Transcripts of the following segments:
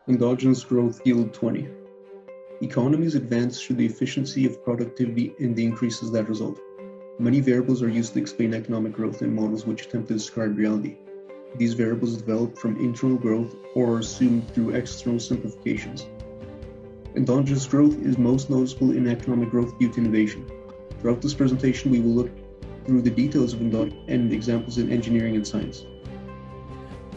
Endogenous growth yield 20. Economies advance through the efficiency of productivity and the increases that result. Many variables are used to explain economic growth in models which attempt to describe reality. These variables develop from internal growth or are assumed through external simplifications. Endogenous growth is most noticeable in economic growth due to innovation. Throughout this presentation, we will look through the details of endogenous and examples in engineering and science.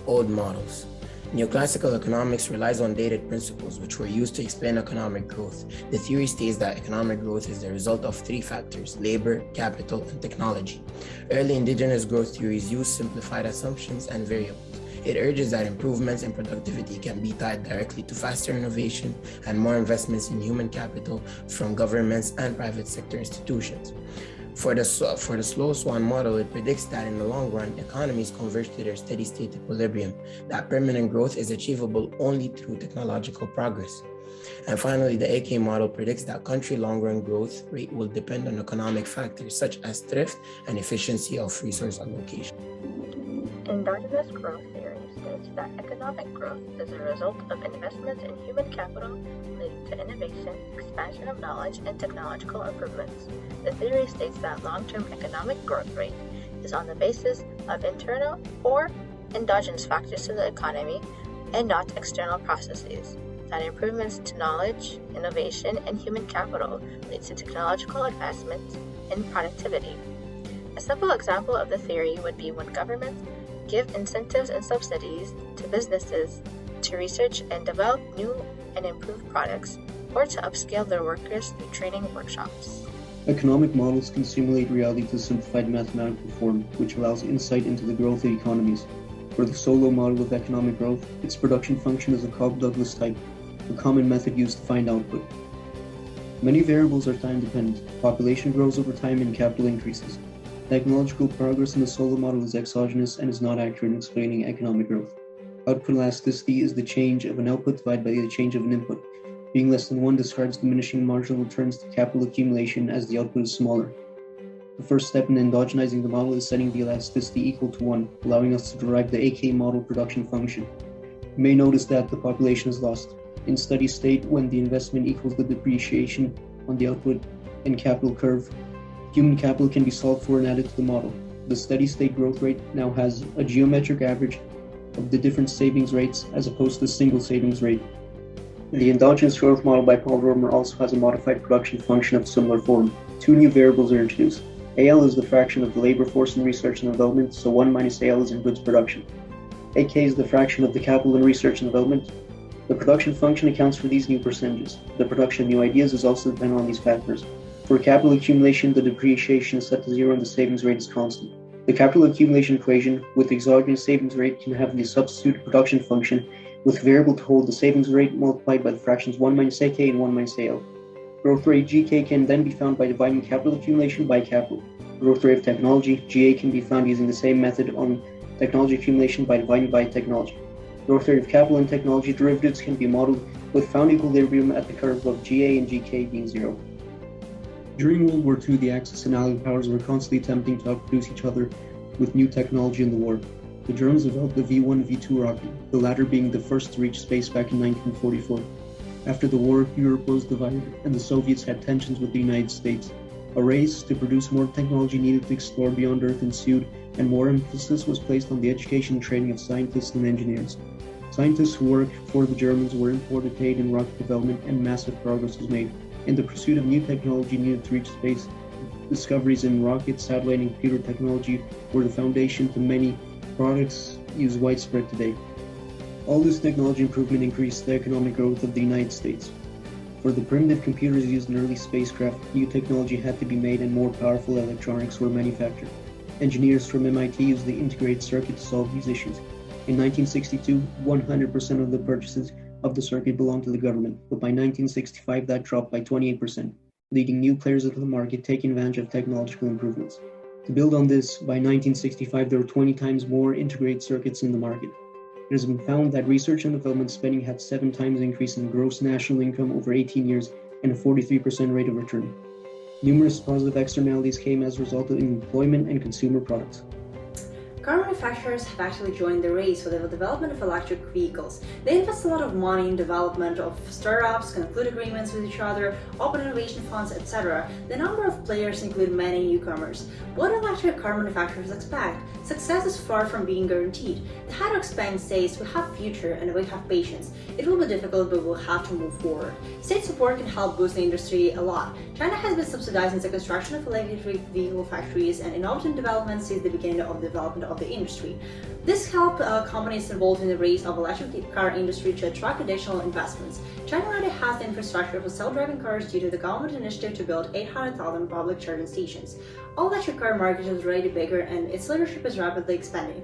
Old models. Neoclassical economics relies on dated principles which were used to explain economic growth. The theory states that economic growth is the result of three factors: labor, capital, and technology. Early indigenous growth theories use simplified assumptions and variables. It urges that improvements in productivity can be tied directly to faster innovation and more investments in human capital from governments and private sector institutions. For the slow swan model, it predicts that in the long run, economies converge to their steady state equilibrium, that permanent growth is achievable only through technological progress. And finally, the AK model predicts that country long-run growth rate will depend on economic factors such as thrift and efficiency of resource allocation. Endogenous growth theory states that economic growth is a result of investments in human capital leading to innovation, expansion of knowledge, and technological improvements. The theory states that long-term economic growth rate is on the basis of internal or endogenous factors to the economy and not external processes. That improvements to knowledge, innovation, and human capital lead to technological advancements in productivity. A simple example of the theory would be when governments give incentives and subsidies to businesses to research and develop new and improved products, or to upscale their workers through training workshops. Economic models can simulate reality to simplified mathematical form, which allows insight into the growth of economies. For the Solo model of economic growth, its production function is a Cobb-Douglas type, a common method used to find output. Many variables are time-dependent. Population grows over time and capital increases. Technological progress in the Solo model is exogenous and is not accurate in explaining economic growth. Output elasticity is the change of an output divided by the change of an input. Being less than 1 discards diminishing marginal returns to capital accumulation as the output is smaller. The first step in endogenizing the model is setting the elasticity equal to 1, allowing us to derive the AK model production function. You may notice that the population is lost. In steady state, when the investment equals the depreciation on the output and capital curve, human capital can be solved for and added to the model. The steady state growth rate now has a geometric average of the different savings rates as opposed to a single savings rate. The endogenous growth model by Paul Romer also has a modified production function of similar form. Two new variables are introduced. AL is the fraction of the labor force in research and development, so 1 minus AL is in goods production. AK is the fraction of the capital in research and development. The production function accounts for these new percentages. The production of new ideas is also dependent on these factors. For capital accumulation, the depreciation is set to 0 and the savings rate is constant. The capital accumulation equation with exogenous savings rate can have the substituted production function with variable to hold the savings rate multiplied by the fractions 1 minus AK and 1 minus AL. Growth rate GK can then be found by dividing capital accumulation by capital. Growth rate of technology GA can be found using the same method on technology accumulation by dividing by technology. Growth rate of capital and technology derivatives can be modeled with found equilibrium at the curve of GA and GK being 0. During World War II, the Axis and Allied powers were constantly attempting to outproduce each other with new technology in the war. The Germans developed the V-1 and V-2 rocket, the latter being the first to reach space back in 1944. After the war, Europe was divided, and the Soviets had tensions with the United States. A race to produce more technology needed to explore beyond Earth ensued, and more emphasis was placed on the education and training of scientists and engineers. Scientists who worked for the Germans were imported to aid in rocket development, and massive progress was made. In the pursuit of new technology needed to reach space, discoveries in rocket, satellite, and computer technology were the foundation to many products used widespread today. All this technology improvement increased the economic growth of the United States. For the primitive computers used in early spacecraft, new technology had to be made and more powerful electronics were manufactured. Engineers from MIT used the integrated circuit to solve these issues. In 1962, 100% of the purchases of the circuit belonged to the government, but by 1965 that dropped by 28%, leading new players into the market taking advantage of technological improvements. To build on this, by 1965 there were 20 times more integrated circuits in the market. It has been found that research and development spending had 7 times increase in gross national income over 18 years and a 43% rate of return. Numerous positive externalities came as a result of employment and consumer products. Car manufacturers have actually joined the race for the development of electric vehicles. They invest a lot of money in development of startups, conclude agreements with each other, open innovation funds, etc. The number of players include many newcomers. What electric car manufacturers expect? Success is far from being guaranteed. The head of Spain says we have future and we have patience. It will be difficult, but we'll have to move forward. State support can help boost the industry a lot. China has been subsidizing the construction of electric vehicle factories, and innovative development since the beginning of the development of the industry. This helped companies involved in the race of electric car industry to attract additional investments. China already has the infrastructure for self-driving cars due to the government initiative to build 800,000 public charging stations. All electric car market is already bigger, and its leadership is rapidly expanding.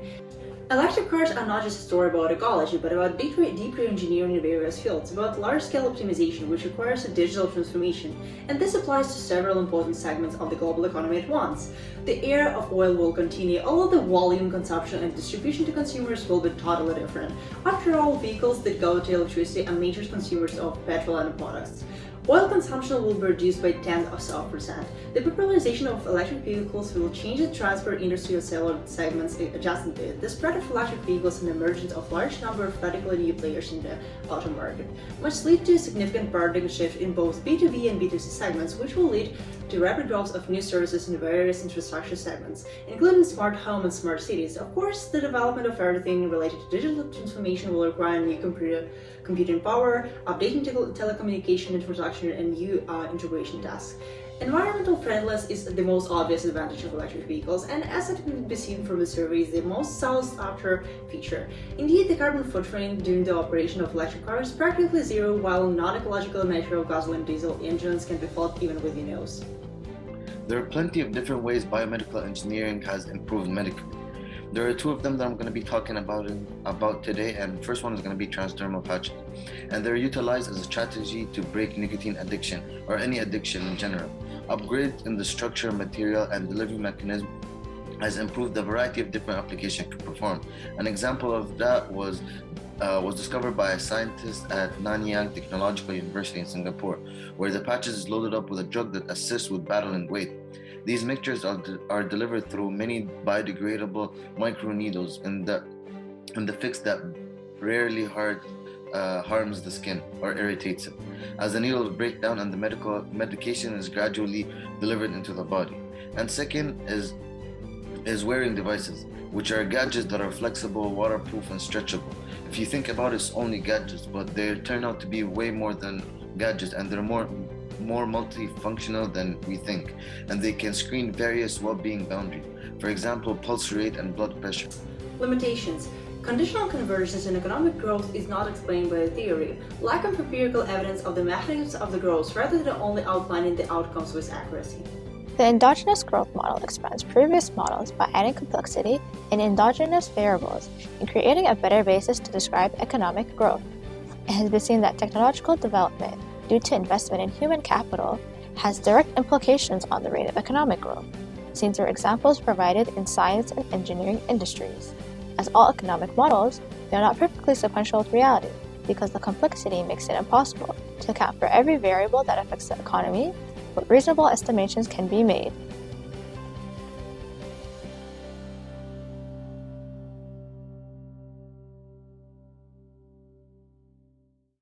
Electric cars are not just a story about ecology, but about deep engineering in various fields, about large-scale optimization, which requires a digital transformation, and this applies to several important segments of the global economy at once. The era of oil will continue, although the volume, consumption, and distribution to consumers will be totally different. After all, vehicles that go to electricity are major consumers of petrol and products. Oil consumption will be reduced by 10%. The popularization of electric vehicles will change the transport industry of several segments adjacent to it. The spread of electric vehicles and the emergence of large number of radically new players in the auto market must lead to a significant paradigm shift in both B2B and B2C segments, which will lead to rapid growth of new services in various infrastructure segments, including smart home and smart cities. Of course, the development of everything related to digital transformation will require new computing power, updating telecommunication infrastructure, and new integration tasks. Environmental friendliness is the most obvious advantage of electric vehicles, and as it can be seen from the surveys, the most sought after feature. Indeed, the carbon footprint during the operation of electric cars is practically zero, while non-ecological natural gasoline diesel engines can be felt even with your nose. There are plenty of different ways biomedical engineering has improved medically. There are two of them that I'm going to be talking about today, and the first one is going to be transdermal patches, and they're utilized as a strategy to break nicotine addiction or any addiction in general. Upgrades in the structure, material, and delivery mechanism has improved the variety of different applications it can perform. An example of that was discovered by a scientist at Nanyang Technological University in Singapore, where the patches is loaded up with a drug that assists with battling weight. These mixtures are delivered through many biodegradable microneedles in the fix that rarely harms the skin or irritates it, as the needles break down and the medication is gradually delivered into the body. And second is wearing devices, which are gadgets that are flexible, waterproof, and stretchable. If you think about it, it's only gadgets, but they turn out to be way more than gadgets, and they're more multifunctional than we think, and they can screen various well-being boundaries, for example, pulse rate and blood pressure. Limitations. Conditional convergence in economic growth is not explained by the theory. Lack of empirical evidence of the mechanisms of the growth rather than only outlining the outcomes with accuracy. The endogenous growth model expands previous models by adding complexity and endogenous variables and creating a better basis to describe economic growth. It has been seen that technological development, due to investment in human capital, has direct implications on the rate of economic growth, seen through examples provided in science and engineering industries. As all economic models, they are not perfectly sequential with reality, because the complexity makes it impossible to account for every variable that affects the economy, but reasonable estimations can be made